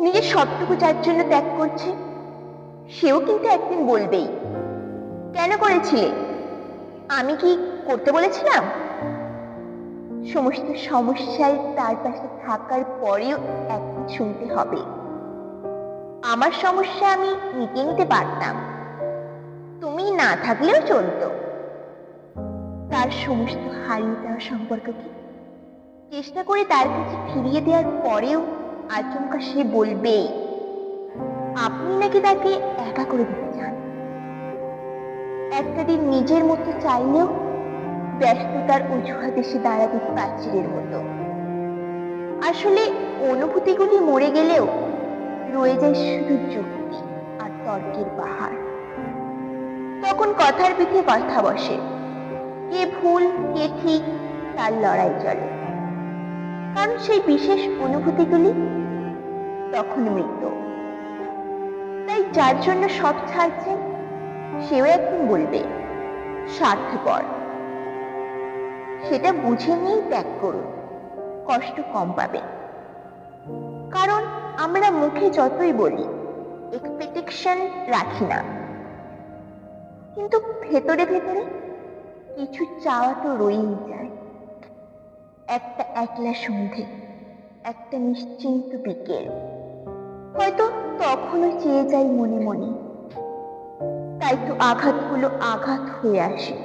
নিজের সবটুকু যার জন্য ত্যাগ করছে, সেও কিন্তু একদিন বলবেই, কেন করেছিলে? আমি কি করতে বলেছিলাম? সমস্ত সমস্যায় তার পাশে থাকার পরেও একদিন শুনতে হবে, আমার সমস্যা আমি মিটিয়ে নিতে পারতাম, তুমি না থাকলেও চলতো। তার সমস্ত হারিয়ে যাওয়া সম্পর্ককে চেষ্টা করে তার কাছে ফিরিয়ে দেওয়ার পরেও আচমকা সে বলবে আপনি নাকি তাকে একা করে দিতে চান। একটা দিন নিজের মতো চাইলেও ব্যস্ততার অজুহাতে সে দাঁড়াবে প্রাচীরের মতো। আসলে অনুভূতিগুলি মরে গেলেও রয়ে যায় শুধু যুক্তি আর তর্কের পাহাড়। তখন কথার পিঠে কথা বসে, কে ভুল কে ঠিক তার লড়াই চলে, কারণ সেই বিশেষ অনুভূতিগুলি তখন মৃত। তাই যার জন্য সব ছাড়ছেন, সেও একদিন বলবে স্বার্থপর। সেটা বুঝে নিয়েই ত্যাগ করুন, কষ্ট কম পাবে। কারণ আমরা মুখে যতই বলি এক্সপেকটেশন রাখি না, কিন্তু ভেতরে ভেতরে কিছু চাওয়া তো রয়েই যায়। একটা একলা সন্ধে, একটা নিশ্চিন্ত বিকেল, হয়তো তখনও চেয়ে যাই মনে মনে। তাই তো আঘাতগুলো আঘাত হয়ে আসে,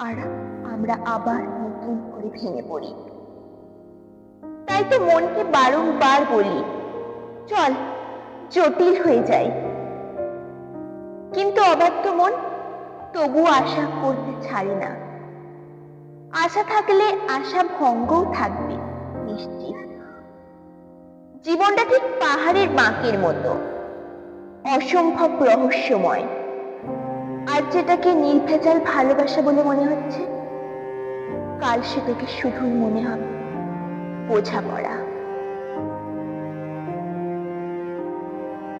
আর আমরা আবার নতুন করে ভেঙে পড়ি। তাই তো মনকে বারংবার বলি চল জটিল হয়ে যায়, কিন্তু অবাধ্য মন তবুও আশা করতে ছাড়ে না। আশা থাকলে আশা ভঙ্গও থাকবে নিশ্চিত। জীবনটা ঠিক পাহাড়ের বাঁকের মতো, অসম্ভব রহস্যময়। আর যেটাকে নির্ভেজাল ভালোবাসা বলে মনে হচ্ছে, কাল সেটাকে শুধুই মনে হবে বোঝাপড়া।